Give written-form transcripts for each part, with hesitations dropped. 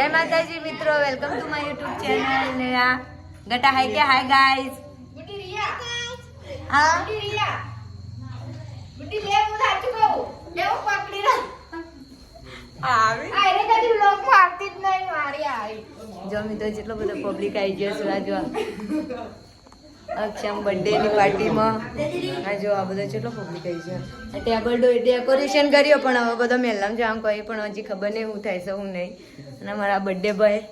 जय माता जी मित्रों, welcome to my YouTube channel Neha गटा है क्या। हाय गाइस, बुटी रिया हां बुटी रिया बुटी ले उधार चुको ले वो पकड़ी ना આવે આરે કદી વ્લોગ માં આવતી જ નહીં મારી આવી જો મિત્રો જેટલો બધો પબ્લિક આવી ગયો છે આ જો અક્ષમ બર્થડે ની પાર્ટી માં આ જો આ બધો જેટલો પબ્લિક આવી છે ટેબલ ડેકોરેશન કર્યો પણ હવે બધો મેલામ છે આમ કોઈ પણ હજી ખબર નહીં હું થાય છે હું નહીં અને મારા બર્થડે ભાઈ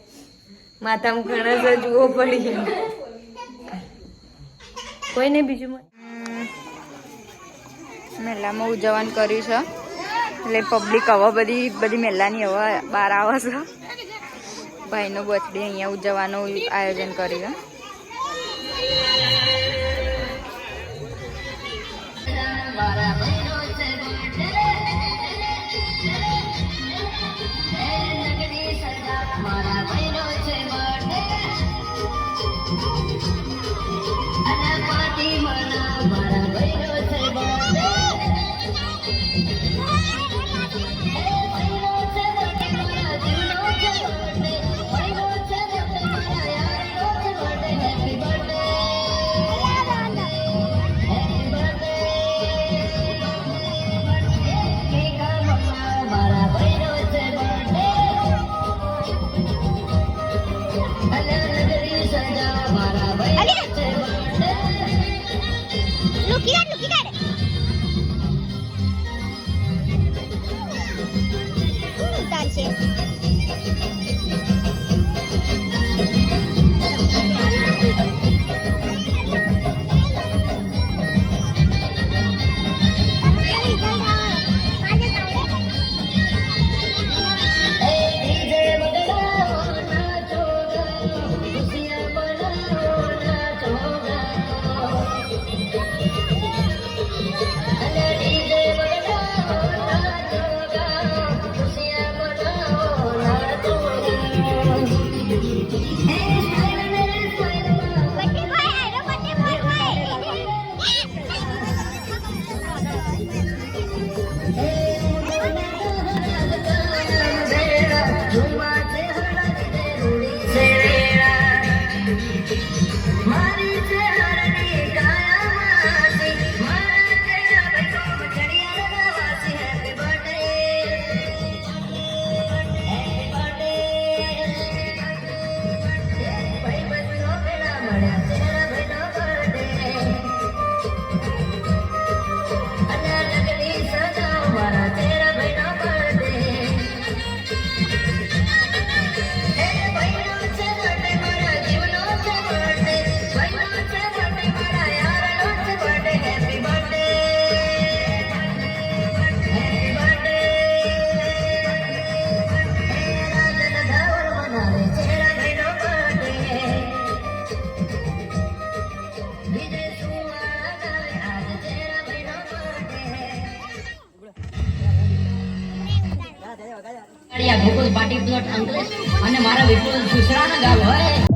માથામાં ઘણા છે જુઓ પડી કોઈ નહીં બીજું મેલામાં ઉજવણ કર્યું છે એટલે પબ્લિક હવે બધી મેલાની હવે બહાર આવે છે ભાઈનો બર્થડે અહીંયા ઉજવવાનું આયોજન કર્યું ગોકુલ પાટી પ્લોટ અંકલેશ અને મારા વિપુલ સુસરાના ગામ હોય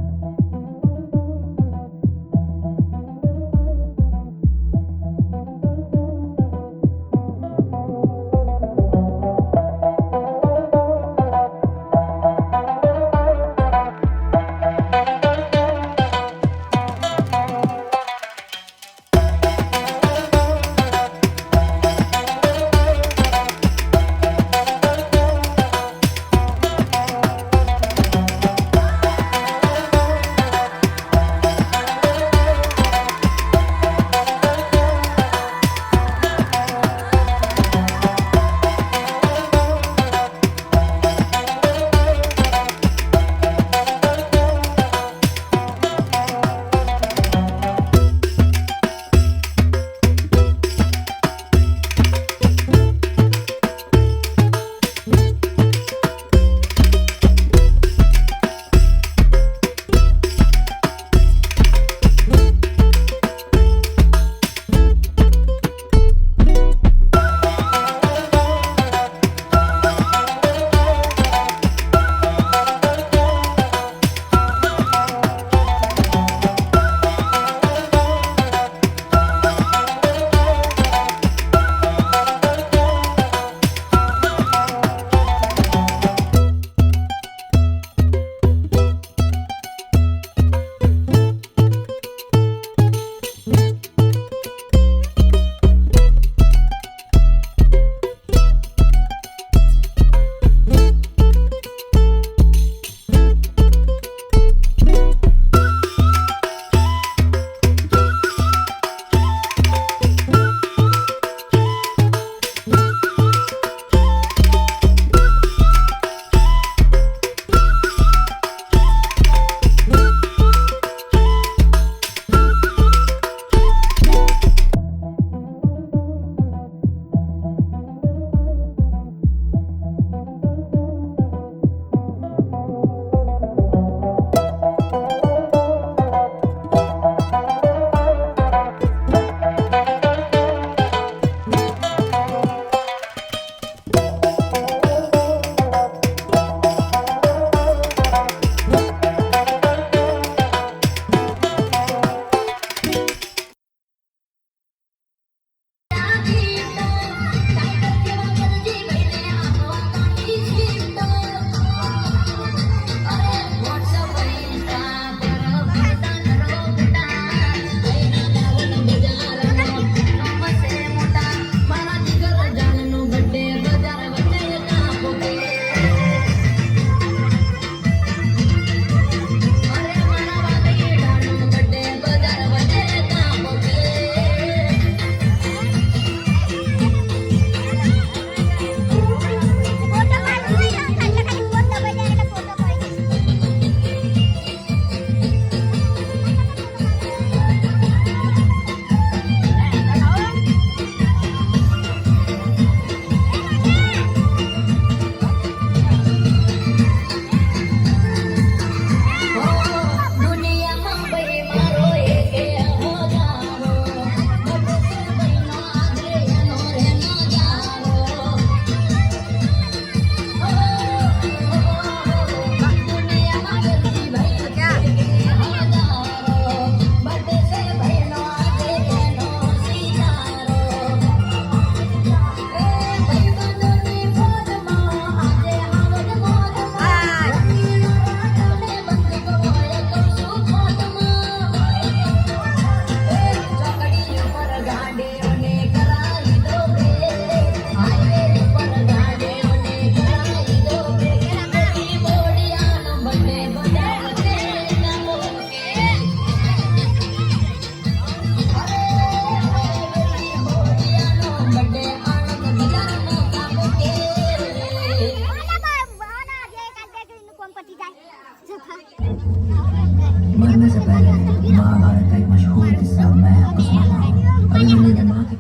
मरने से पहले महाभारत का एक मशहूर किस्सा मैं आपको सुनाता हूँ। अभिमन्यु ने माँ के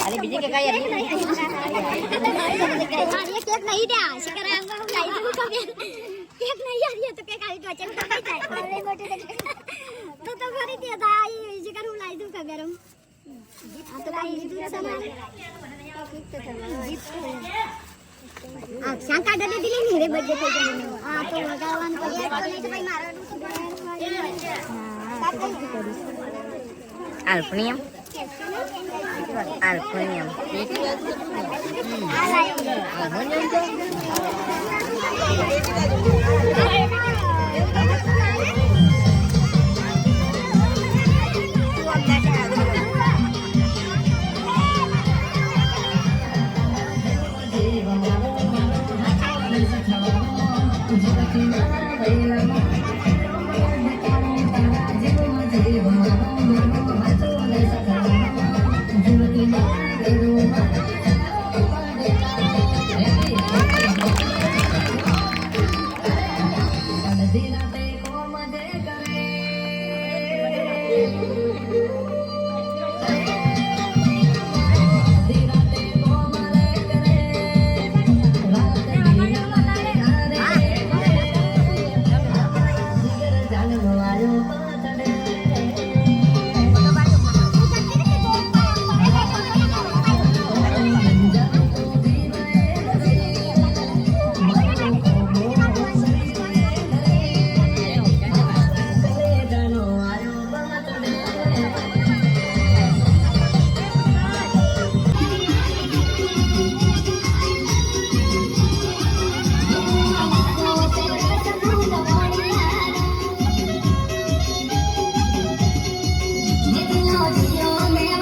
અરે બીજી કે કાંઈ હતી? केक नहीं दे शिकरा हम लाई दूं कभी केक नहीं यार ये तो केक आई तो चल कर जाए अरे मोटे तो खरी दिया था ये शिकर हम लाई दूं कभी हम हां तो लाई दूं सामान आ शंका दे दिली नहीं रे बर्थडे पे हां तो लगावन को नहीं तो भाई मारा અલ્પનિયમ અલ્પનિયમ